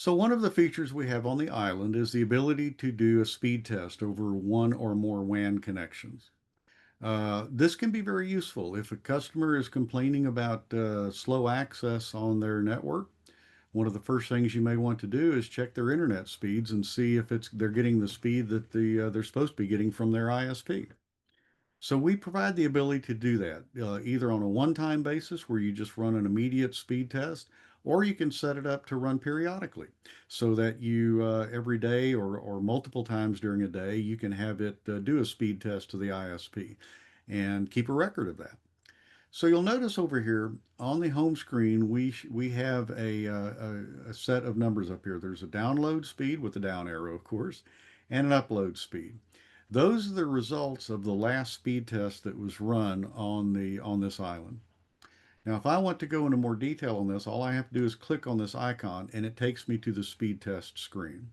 So one of the features we have on the island is the ability to do a speed test over one or more WAN connections. This can be very useful if a customer is complaining about slow access on their network. One of the first things you may want to do is check their internet speeds and see if they're getting the speed that they're supposed to be getting from their ISP. So we provide the ability to do that either on a one-time basis where you just run an immediate speed test, or you can set it up to run periodically so that you every day or multiple times during a day, you can have it do a speed test to the ISP and keep a record of that. So you'll notice over here on the home screen, we have a set of numbers up here. There's a download speed with the down arrow, of course, and an upload speed. Those are the results of the last speed test that was run on this island. Now, if I want to go into more detail on this, all I have to do is click on this icon and it takes me to the speed test screen.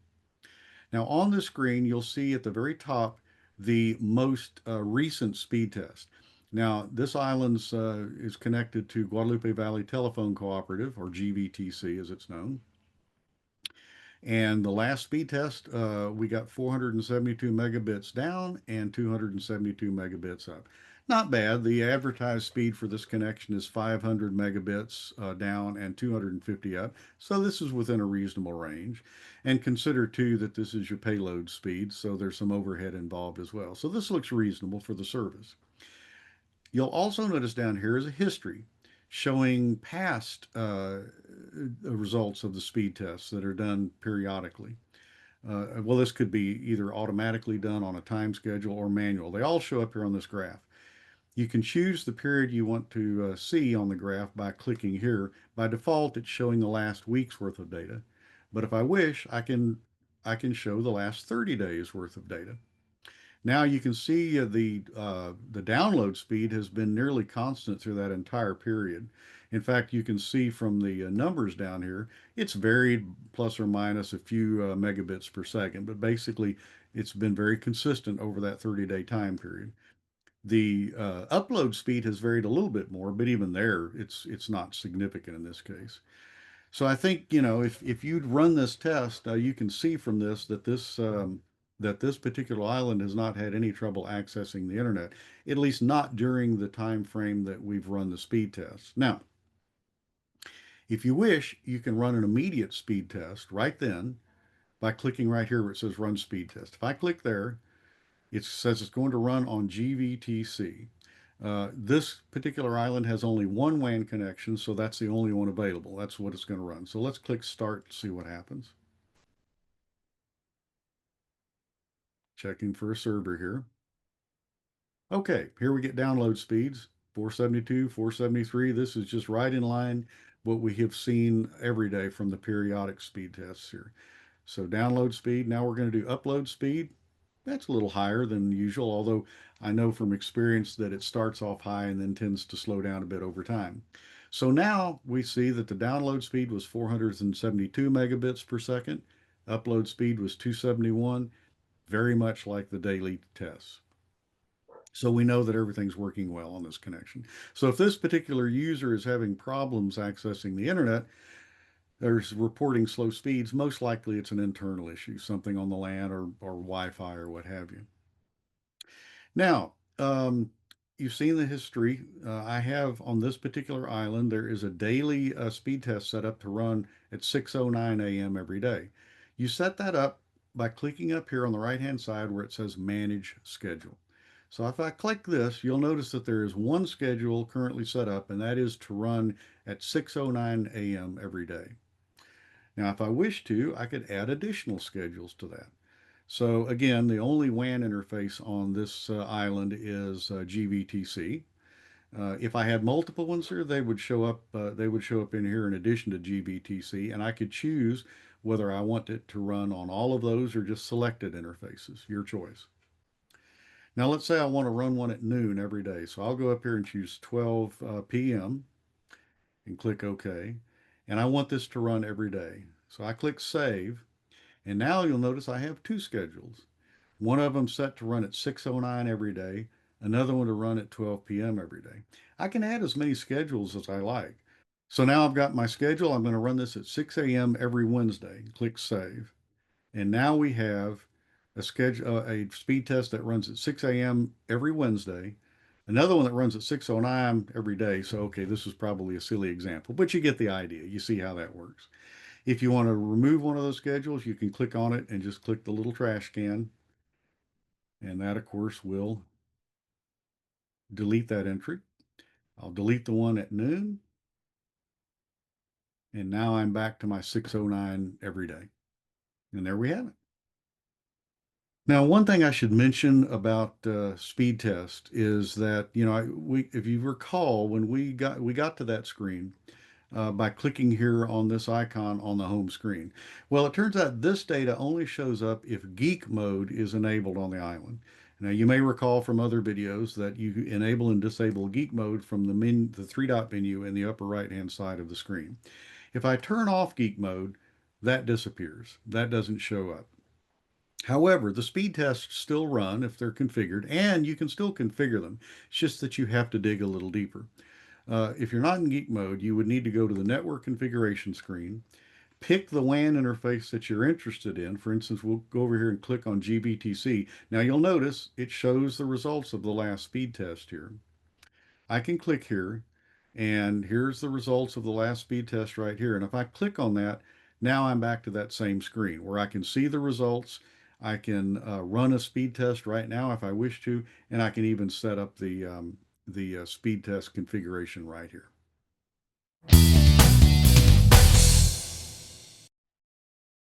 Now, on the screen, you'll see at the very top the most recent speed test. Now, this island is connected to Guadalupe Valley Telephone Cooperative, or GVTC as it's known. And the last speed test, we got 472 megabits down and 272 megabits up. Not bad. The advertised speed for this connection is 500 megabits down and 250 up. So this is within a reasonable range. And consider too that this is your payload speed, so there's some overhead involved as well. So this looks reasonable for the service. You'll also notice down here is a history showing past results of the speed tests that are done periodically. Well, this could be either automatically done on a time schedule or manual. They all show up here on this graph. You can choose the period you want to see on the graph by clicking here. By default, it's showing the last week's worth of data. But if I wish, I can show the last 30 days worth of data. Now you can see the download speed has been nearly constant through that entire period. In fact, you can see from the numbers down here, it's varied plus or minus a few megabits per second, but basically it's been very consistent over that 30-day time period. The upload speed has varied a little bit more, but even there, it's not significant in this case. So I think, if you'd run this test, you can see from this that this particular island has not had any trouble accessing the internet, at least not during the time frame that we've run the speed test. Now, if you wish, you can run an immediate speed test right then by clicking right here where it says run speed test. If I click there, it says it's going to run on GVTC. This particular island has only one WAN connection, so that's the only one available. That's what it's going to run. So let's click start to see what happens. Checking for a server here. Okay, here we get download speeds, 472, 473. This is just right in line what we have seen every day from the periodic speed tests here. So download speed, now we're going to do upload speed. That's a little higher than usual, although I know from experience that it starts off high and then tends to slow down a bit over time. So now we see that the download speed was 472 megabits per second. Upload speed was 271, very much like the daily tests. So we know that everything's working well on this connection. So if this particular user is having problems accessing the internet, there's reporting slow speeds, most likely it's an internal issue, something on the LAN or Wi-Fi or what have you. Now, you've seen the history. I have on this particular island, there is a daily speed test set up to run at 6:09 a.m. every day. You set that up by clicking up here on the right-hand side where it says Manage Schedule. So if I click this, you'll notice that there is one schedule currently set up, and that is to run at 6:09 a.m. every day. Now, if I wish to, I could add additional schedules to that. So again, the only WAN interface on this island is GVTC. If I had multiple ones here, they would show up. They would show up in here in addition to GVTC, and I could choose whether I want it to run on all of those or just selected interfaces. Your choice. Now, let's say I want to run one at noon every day. So I'll go up here and choose 12 p.m. and click OK. And I want this to run every day. So I click Save. And now you'll notice I have two schedules. One of them set to run at 6:09 every day, another one to run at 12 p.m. every day. I can add as many schedules as I like. So now I've got my schedule. I'm going to run this at 6 a.m. every Wednesday. Click save. And now we have a speed test that runs at 6 a.m. every Wednesday, another one that runs at 6:09 every day. So, okay, this is probably a silly example, but you get the idea. You see how that works. If you want to remove one of those schedules, you can click on it and just click the little trash can. And that, of course, will delete that entry. I'll delete the one at noon. And now I'm back to my 6:09 every day. And there we have it. Now, one thing I should mention about speed test is that if you recall, when we got to that screen by clicking here on this icon on the home screen. Well, it turns out this data only shows up if geek mode is enabled on the island. Now, you may recall from other videos that you enable and disable geek mode from the three dot menu in the upper right hand side of the screen. If I turn off geek mode, that disappears. That doesn't show up. However, the speed tests still run if they're configured, and you can still configure them. It's just that you have to dig a little deeper. If you're not in geek mode, you would need to go to the network configuration screen, pick the WAN interface that you're interested in. For instance, we'll go over here and click on GBTC. Now you'll notice it shows the results of the last speed test here. I can click here, and here's the results of the last speed test right here. And if I click on that, now I'm back to that same screen where I can see the results. I can run a speed test right now if I wish to, and I can even set up the speed test configuration right here.